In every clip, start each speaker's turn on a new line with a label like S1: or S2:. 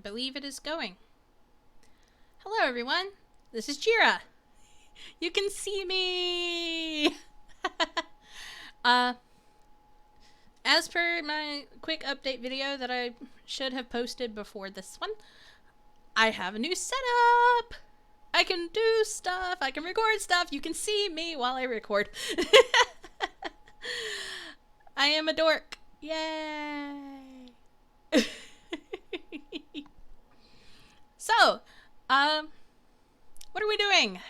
S1: believe it is going. Hello everyone, this is Jira. You can see me! As per my quick update video that I should have posted before this one, I have a new setup! I can do stuff, I can record stuff, you can see me while I record. I am a dork. Yay! So, what are we doing?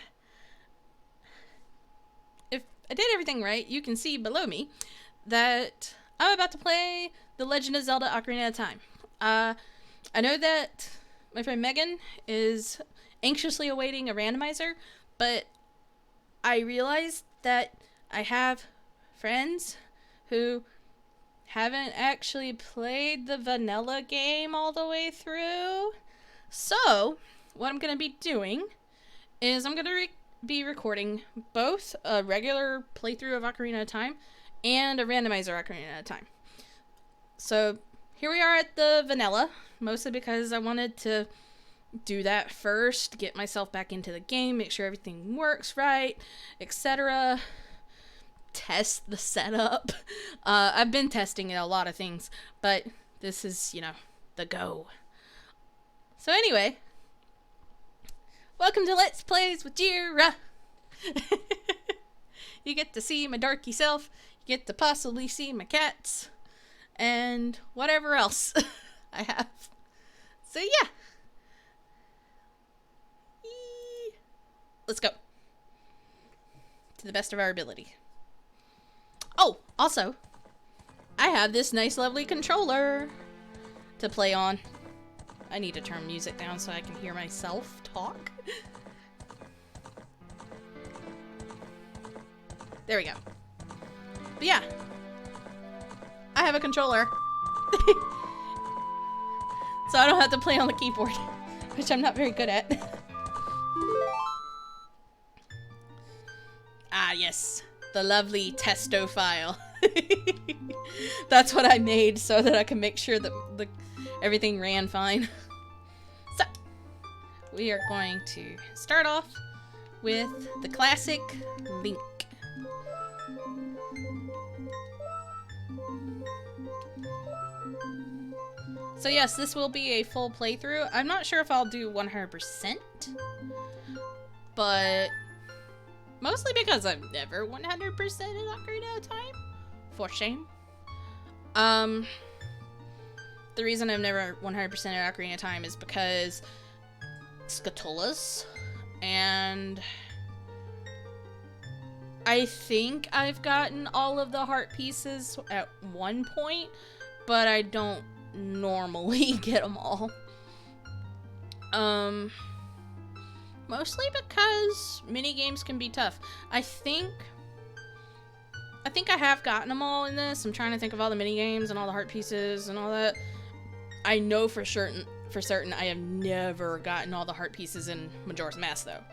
S1: If I did everything right, you can see below me that I'm about to play The Legend of Zelda Ocarina of Time. I know that my friend Megan is anxiously awaiting a randomizer, but I realized that I have friends who haven't actually played the vanilla game all the way through. So, what I'm going to be doing is I'm going to be recording both a regular playthrough of Ocarina of Time and a randomizer Ocarina of Time. So, here we are at the vanilla, mostly because I wanted to do that first, get myself back into the game, make sure everything works right, etc. Test the setup. I've been testing a lot of things, but this is, the go. So anyway, welcome to Let's Plays with Jira. You get to see my darky self, you get to possibly see my cats, and whatever else I have. So yeah. Let's go. To the best of our ability. Oh, also, I have this nice lovely controller to play on. I need to turn music down so I can hear myself talk. There we go. But yeah, I have a controller. So I don't have to play on the keyboard, which I'm not very good at. Ah, yes. The lovely testo file. That's what I made so that I can make sure that everything ran fine. So, we are going to start off with the classic Link. So yes, this will be a full playthrough. I'm not sure if I'll do 100%, but mostly because I've never 100% in Ocarina of Time. For shame. The reason I've never 100% in Ocarina of Time is because Scatollas, and I think I've gotten all of the heart pieces at one point, but I don't normally get them all. Mostly because minigames can be tough. I think I have gotten them all in this. I'm trying to think of all the minigames and all the heart pieces and all that. I know for certain I have never gotten all the heart pieces in Majora's Mask though.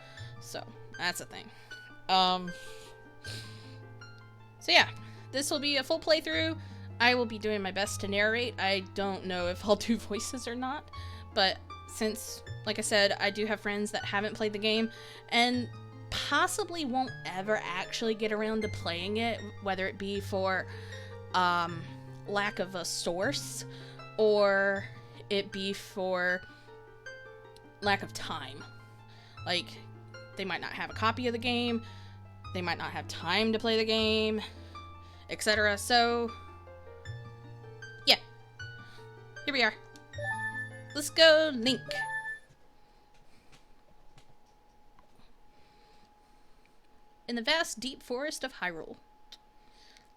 S1: So, that's a thing. So yeah, this will be a full playthrough. I will be doing my best to narrate. I don't know if I'll do voices or not, but since, like I said, I do have friends that haven't played the game and possibly won't ever actually get around to playing it, whether it be for lack of a source or it be for lack of time. Like, they might not have a copy of the game, they might not have time to play the game, etc. So, yeah. Here we are. Let's go, Link. In the vast deep forest of Hyrule.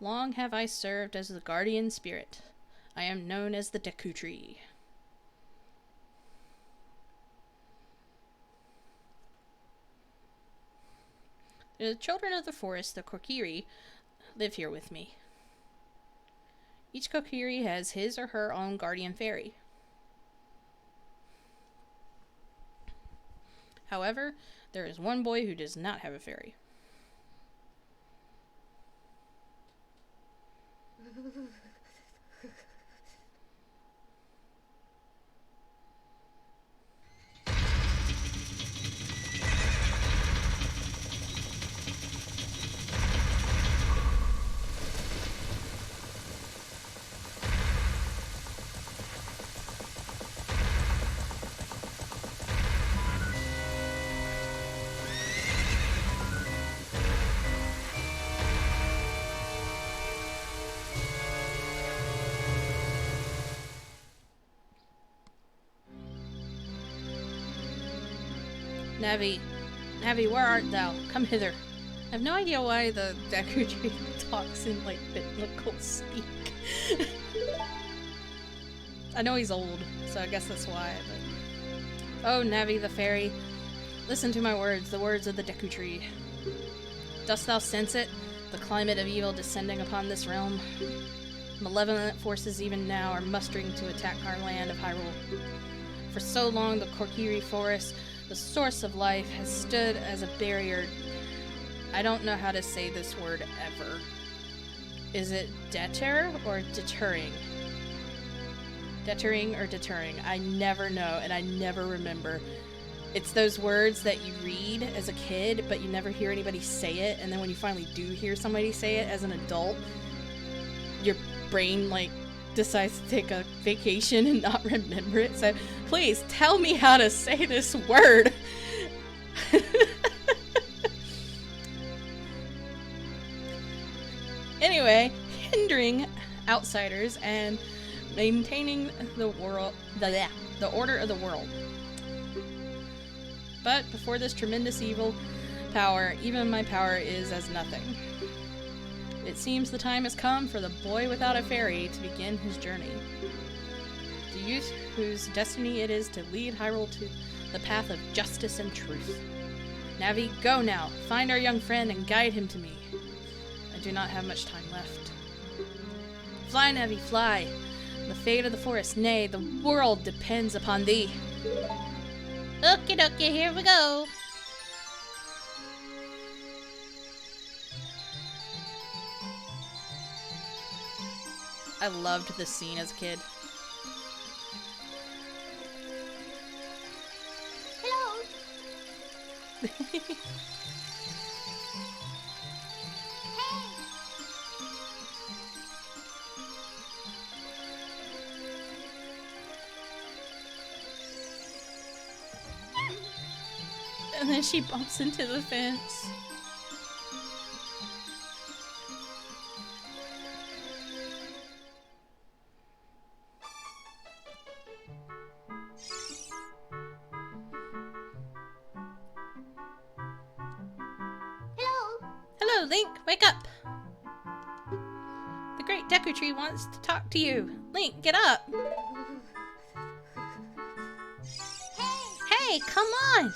S1: Long have I served as the guardian spirit. I am known as the Deku Tree. The children of the forest, the Kokiri, live here with me. Each Kokiri has his or her own guardian fairy. However, there is one boy who does not have a fairy. Navi, Navi, where art thou? Come hither. I have no idea why the Deku Tree talks in, like, biblical speak. I know he's old, so I guess that's why, but... Oh, Navi the fairy, listen to my words, the words of the Deku Tree. Dost thou sense it? The climate of evil descending upon this realm? Malevolent forces even now are mustering to attack our land of Hyrule. For so long, the Kokiri Forest, the source of life, has stood as a barrier. I don't know how to say this word ever. Is it deter or deterring? Deterring or deterring? I never know, and I never remember. It's those words that you read as a kid, but you never hear anybody say it, and then when you finally do hear somebody say it as an adult, your brain, like, decides to take a vacation and not remember it. So please tell me how to say this word. Anyway, hindering outsiders and maintaining the world, the order of the world. But before this tremendous evil power, even my power is as nothing. It seems the time has come for the boy without a fairy to begin his journey. The youth whose destiny it is to lead Hyrule to the path of justice and truth. Navi, go now. Find our young friend and guide him to me. I do not have much time left. Fly, Navi, fly. The fate of the forest, nay, the world depends upon thee. Okie dokie, here we go. I loved this scene as a kid.
S2: Hello. Hey.
S1: And then she bumps into the fence. Hello, Link! Wake up! The great Deku Tree wants to talk to you. Link, get up! Hey, come on!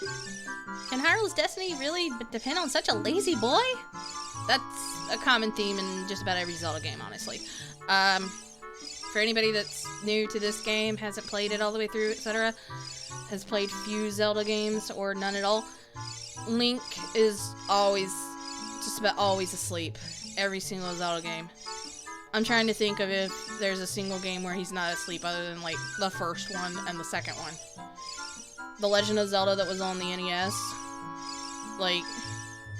S1: Can Hyrule's destiny really depend on such a lazy boy? That's a common theme in just about every Zelda game, honestly. For anybody that's new to this game, hasn't played it all the way through, etc., has played few Zelda games or none at all, Link is always, just about always asleep. Every single Zelda game. I'm trying to think of if there's a single game where he's not asleep other than, like, the first one and the second one. The Legend of Zelda that was on the NES, like,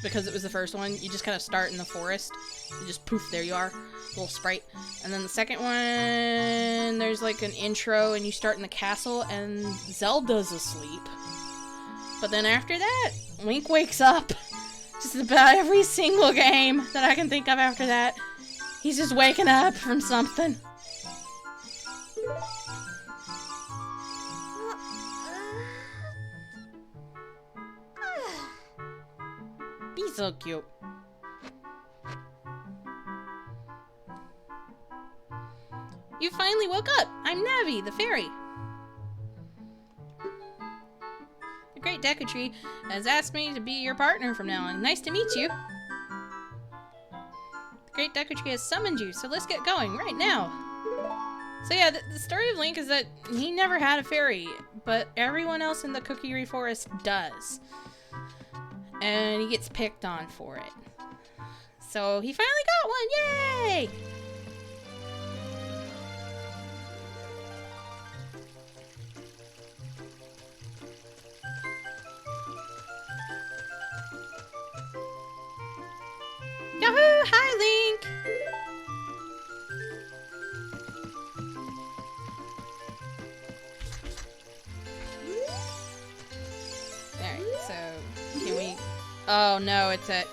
S1: because it was the first one, you just kind of start in the forest. You just poof, there you are. Little sprite. And then the second one, there's like an intro and you start in the castle and Zelda's asleep. But then after that, Link wakes up. Just about every single game that I can think of after that. He's just waking up from something. Be so cute. You finally woke up! I'm Navi, the fairy! The great Deku Tree has asked me to be your partner from now on. Nice to meet you! The great Deku Tree has summoned you, so let's get going right now! So yeah, the story of Link is that he never had a fairy, but everyone else in the Kokiri Forest does. And he gets picked on for it. So he finally got one! Yay! Yahoo! Hi, Link! Alright, so can we... Oh no, it's a...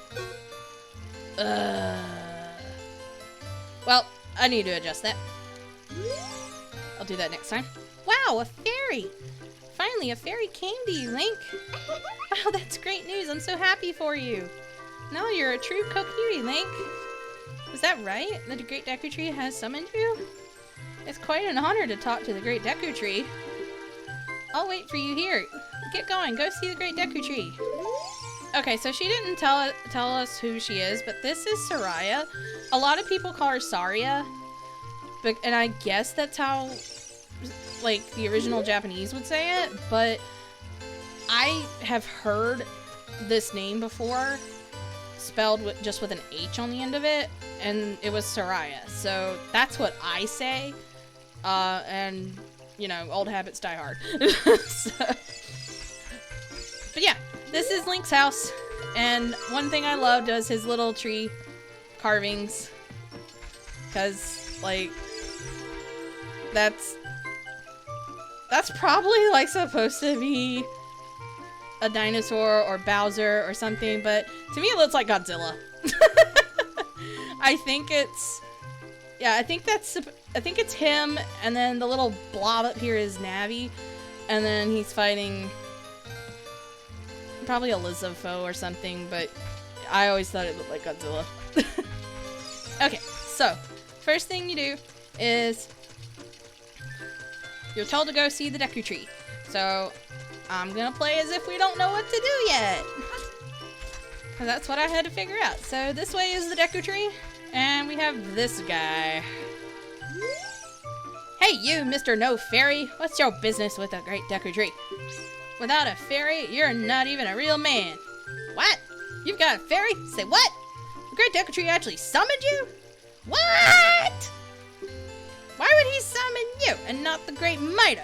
S1: Well, I need to adjust that. I'll do that next time. Wow, a fairy! Finally, a fairy came to you, Link! Wow, that's great news. I'm so happy for you. Now you're a true Kokiri, Link. Was that right? That the Great Deku Tree has summoned you? It's quite an honor to talk to the Great Deku Tree. I'll wait for you here. Get going. Go see the Great Deku Tree. Okay, so she didn't tell us who she is, but this is Soraya. A lot of people call her Saria, and I guess that's how, like, the original Japanese would say it, but I have heard this name before, spelled just with an H on the end of it, and it was Soraya. So that's what I say, and, you know, old habits die hard. So, but yeah. This is Link's house, and one thing I loved was his little tree carvings, because, like, that's probably, like, supposed to be a dinosaur or Bowser or something, but to me it looks like Godzilla. I think it's him, and then the little blob up here is Navi, and then he's fighting probably a Lizzo or something, but I always thought it looked like Godzilla. Okay, so first thing you do is you're told to go see the Deku Tree. So I'm gonna play as if we don't know what to do yet, because that's what I had to figure out. So this way is the Deku Tree, and we have this guy. Hey you, Mr. No Fairy, what's your business with the Great Deku Tree? Without a fairy, you're not even a real man. What? You've got a fairy? Say what? The Great Deku Tree actually summoned you? What? Why would he summon you and not the Great Mido?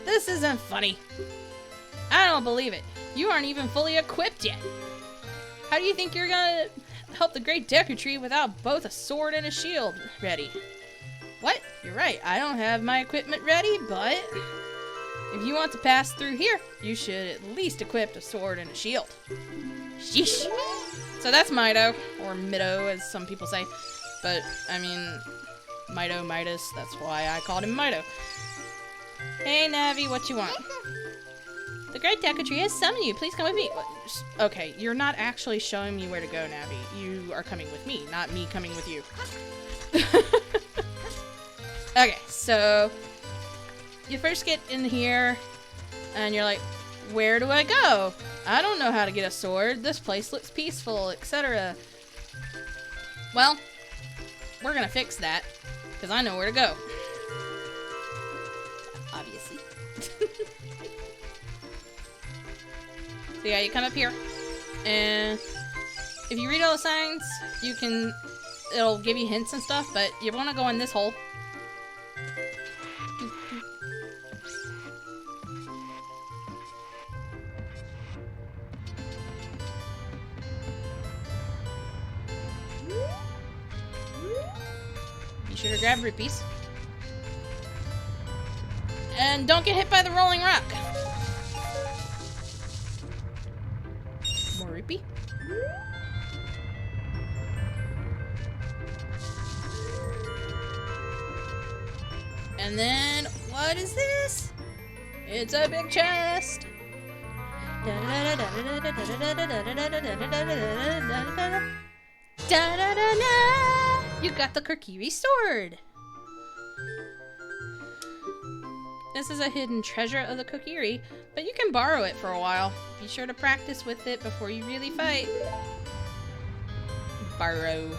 S1: This isn't funny. I don't believe it. You aren't even fully equipped yet. How do you think you're gonna help the Great Deku Tree without both a sword and a shield ready? What? You're right. I don't have my equipment ready, but if you want to pass through here, you should at least equip a sword and a shield. Sheesh. So that's Mido, or Mido as some people say. But, I mean, Mido, Midas, that's why I called him Mido. Hey Navi, what you want? The Great Deku Tree has summoned you. Please come with me. Okay, you're not actually showing me where to go, Navi. You are coming with me, not me coming with you. Okay, so you first get in here, and you're like, where do I go? I don't know how to get a sword. This place looks peaceful, etc. Well, we're gonna fix that, because I know where to go. Obviously. So yeah, you come up here, and if you read all the signs, it'll give you hints and stuff, but you want to go in this hole. Be sure to grab rupees. And don't get hit by the rolling rock. More rupee. And then, what is this? It's a big chest. You got the Kokiri sword. This is a hidden treasure of the Kokiri, but you can borrow it for a while. Be sure to practice with it before you really fight. Borrow.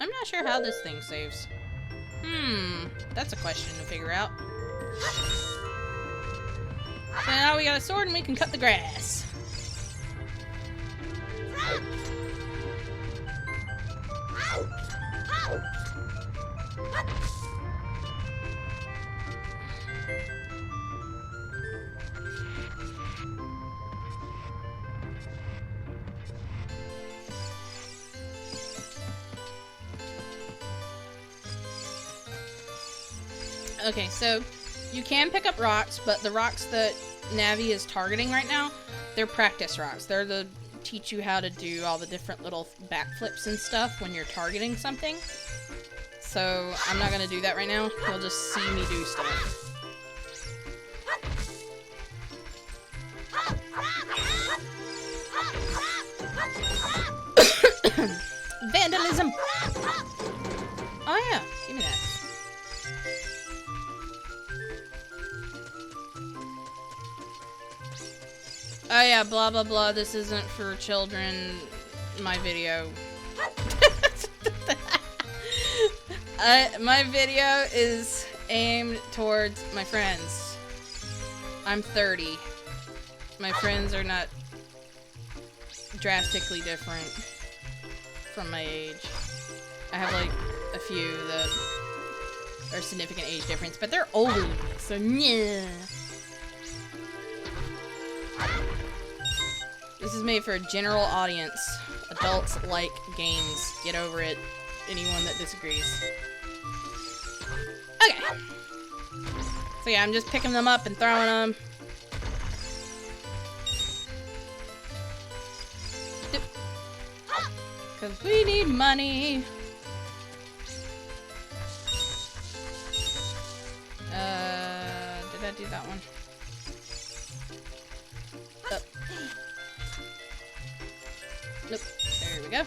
S1: I'm not sure how this thing saves. That's a question to figure out. So now we got a sword and we can cut the grass. Okay, so you can pick up rocks, but the rocks that Navi is targeting right now, they're practice rocks. They're the teach you how to do all the different little backflips and stuff when you're targeting something. So I'm not gonna do that right now. You'll just see me do stuff. Vandalism! Oh yeah, give me that. Oh yeah, blah blah blah, this isn't for children, my video. My video is aimed towards my friends. I'm 30. My friends are not drastically different from my age. I have like a few that are significant age difference, but they're older than me, so yeah. This is made for a general audience. Adults like games. Get over it. Anyone that disagrees. Okay. So yeah, I'm just picking them up and throwing them. Because we need money. Did I do that one? Oh. Nope. There we go.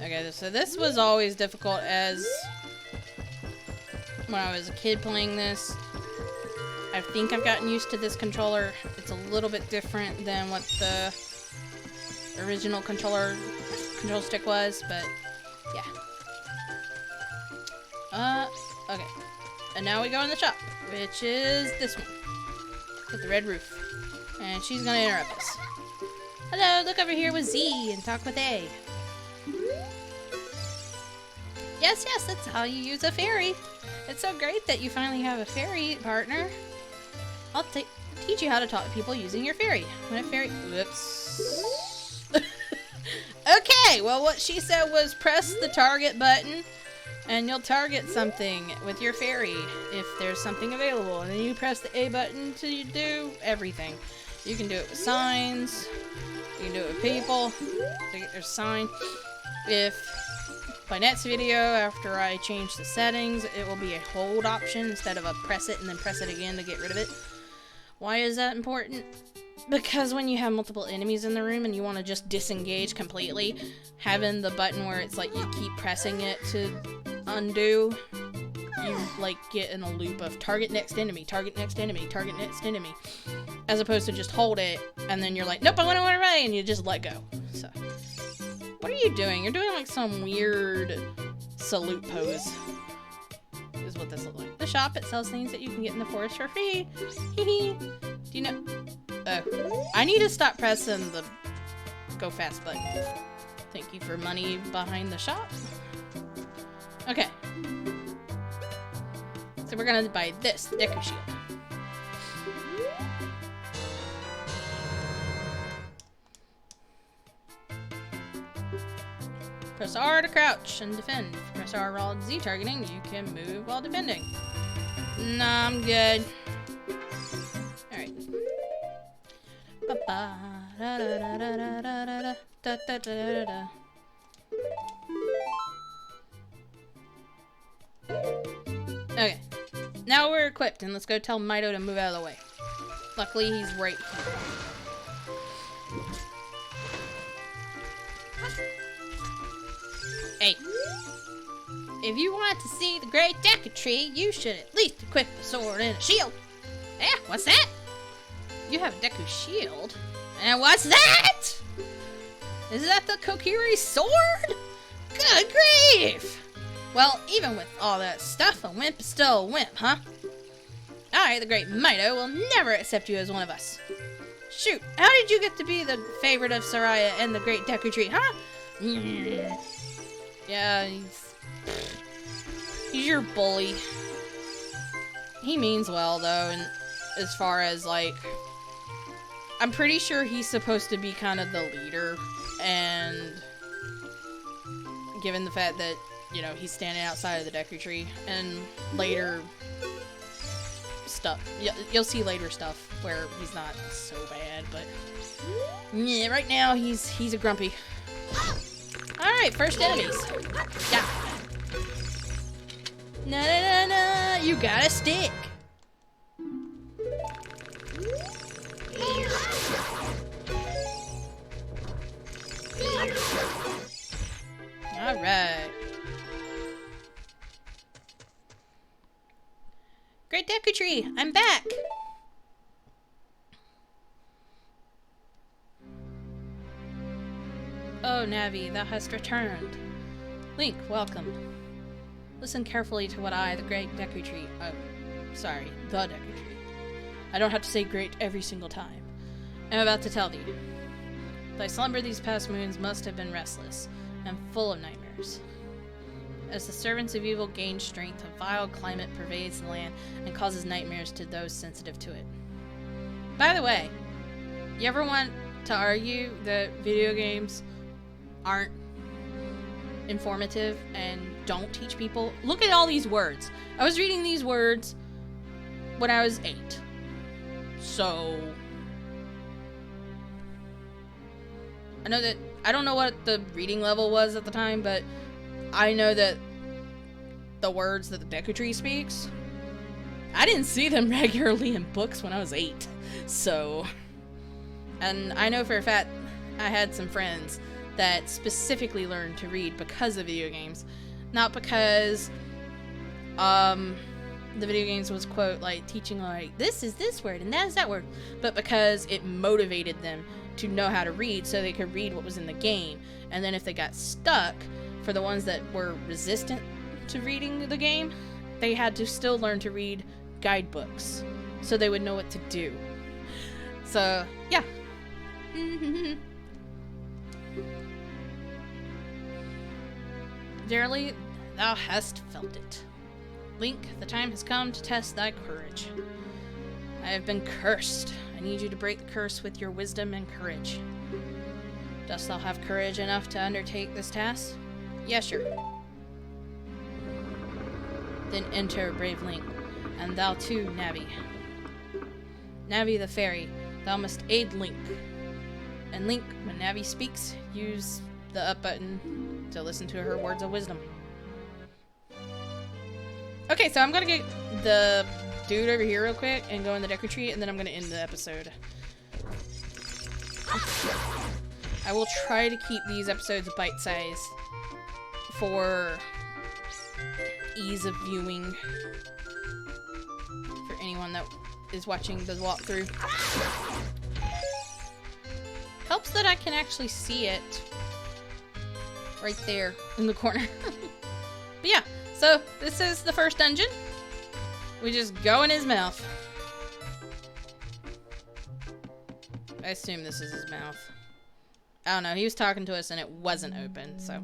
S1: Okay, so this was always difficult as when I was a kid playing this. I think I've gotten used to this controller. It's a little bit different than what the original control stick was, but yeah. Okay. And now we go in the shop, which is this one with the red roof. And she's gonna interrupt us. Hello, look over here with Z and talk with A. Yes, yes, that's how you use a fairy. It's so great that you finally have a fairy partner. I'll teach you how to talk to people using your fairy. When a fairy... Whoops. Okay, well what she said was press the target button and you'll target something with your fairy if there's something available. And then you press the A button to do everything. You can do it with signs. You can do it with people to get their sign. If by next video, after I change the settings, it will be a hold option instead of a press it and then press it again to get rid of it. Why is that important? Because when you have multiple enemies in the room and you want to just disengage completely, having the button where it's like you keep pressing it to undo, you like get in a loop of target next enemy, target next enemy, target next enemy, as opposed to just hold it and then you're like, nope, I want to run away, and you just let go. So, what are you doing? You're doing like some weird salute pose. Is what this looks like. The shop, it sells things that you can get in the forest for free. Hee. Do you know? Oh, I need to stop pressing the go fast button. Thank you for money behind the shop. Okay. So we're gonna buy this, the Deku Shield. Press R to crouch and defend. Press R while Z targeting. You can move while defending. Nah, I'm good. Alright. Okay. Now we're equipped, and let's go tell Mito to move out of the way. Luckily, he's right here. Hey, if you want to see the great Deku Tree, you should at least equip a sword and a shield. Yeah, what's that? You have a Deku Shield? And what's that? Is that the Kokiri sword? Good grief! Well, even with all that stuff, a wimp is still a wimp, huh? I, the great Mito, will never accept you as one of us. Shoot, how did you get to be the favorite of Soraya and the great Deku Tree, huh? Yeah, he's your bully. He means well, though, and as far as, like, I'm pretty sure he's supposed to be kind of the leader, and given the fact that, you know, he's standing outside of the Deku Tree, and later stuff, you'll see later stuff where he's not so bad, but yeah, right now he's a grumpy. Alright, first enemies. Yeah. Na, you got a stick. Alright. Great Deku Tree, I'm back! Oh, Navi, thou hast returned. Link, welcome. Listen carefully to what I, the great Deku Tree, sorry, the Deku Tree. I don't have to say great every single time. I'm about to tell thee. Thy slumber these past moons must have been restless, and full of nightmares. As the servants of evil gain strength, a vile climate pervades the land and causes nightmares to those sensitive to it. By the way, you ever want to argue that video games aren't informative and don't teach people? Look at all these words. I was reading these words when I was 8. So I don't know what the reading level was at the time, but I know that the words that the Deku Tree speaks, I didn't see them regularly in books when I was 8. So, and I know for a fact I had some friends that specifically learned to read because of video games, not because the video games was, quote, like teaching like this is this word and that is that word, but because it motivated them to know how to read so they could read what was in the game. And then if they got stuck, for the ones that were resistant to reading the game, they had to still learn to read guidebooks so they would know what to do. So, yeah. Verily, thou hast felt it. Link, the time has come to test thy courage. I have been cursed. I need you to break the curse with your wisdom and courage. Dost thou have courage enough to undertake this task? Yes, sir. Then enter, brave Link, and thou too, Navi. Navi the fairy, thou must aid Link. And Link, when Navi speaks, use the up button to listen to her words of wisdom. Okay, so I'm gonna get the dude over here real quick and go in the Deku Tree, and then I'm gonna end the episode. I will try to keep these episodes bite-sized for ease of viewing for anyone that is watching the walkthrough. Helps that I can actually see it right there in the corner. But yeah, so this is the first dungeon. We just go in his mouth. I assume this is his mouth. I don't know, he was talking to us and it wasn't open, so.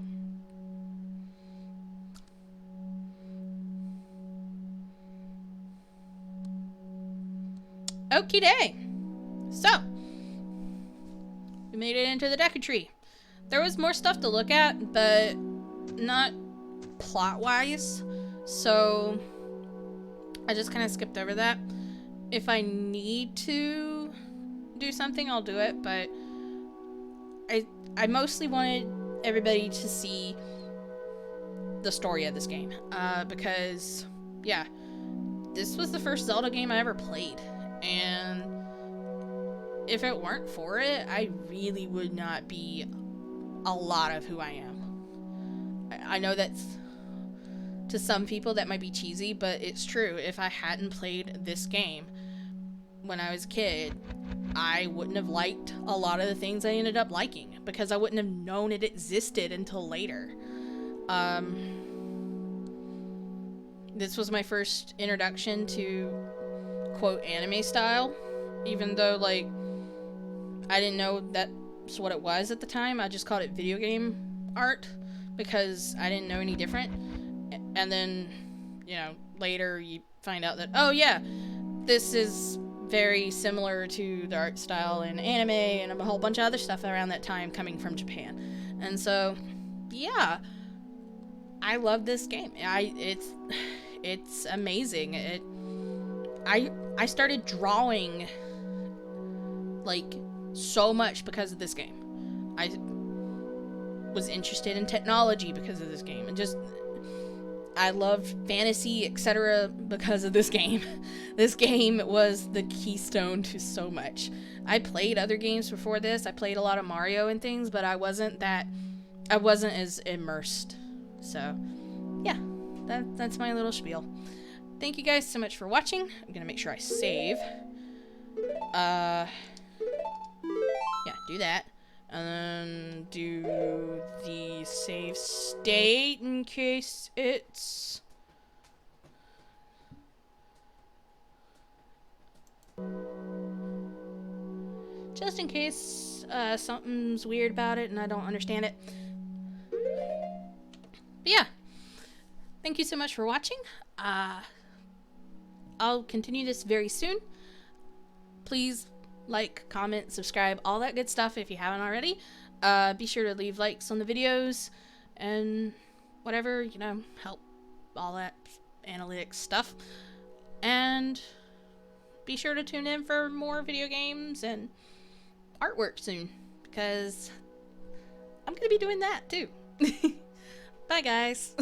S1: Okie day. So, we made it into the Deku Tree. There was more stuff to look at, but not plot-wise, so I just kind of skipped over that. If I need to do something, I'll do it, but I mostly wanted everybody to see the story of this game, because, yeah, this was the first Zelda game I ever played, and if it weren't for it, I really would not be a lot of who I am. I know that's, to some people that might be cheesy, but it's true. If I hadn't played this game when I was a kid, I wouldn't have liked a lot of the things I ended up liking, because I wouldn't have known it existed until later. This was my first introduction to quote anime style, even though like I didn't know that's what it was at the time. I just called it video game art because I didn't know any different. And then, you know, later you find out that, oh yeah, this is very similar to the art style in anime and a whole bunch of other stuff around that time coming from Japan. And so, yeah, I love this game. It's amazing. I started drawing like so much because of this game. I was interested in technology because of this game, and just I loved fantasy, etc. because of this game. This game was the keystone to so much. I played other games before this. I played a lot of Mario and things, but I wasn't as immersed. So, yeah, that's my little spiel. Thank you guys so much for watching. I'm gonna make sure I save. Yeah, do that. And then do the save state in case it's... just in case something's weird about it and I don't understand it. But yeah, thank you so much for watching. I'll continue this very soon. Please like, comment, subscribe, all that good stuff if you haven't already. Be sure to leave likes on the videos and whatever, you know, help all that analytics stuff. And be sure to tune in for more video games and artwork soon, because I'm gonna be doing that too. Bye guys.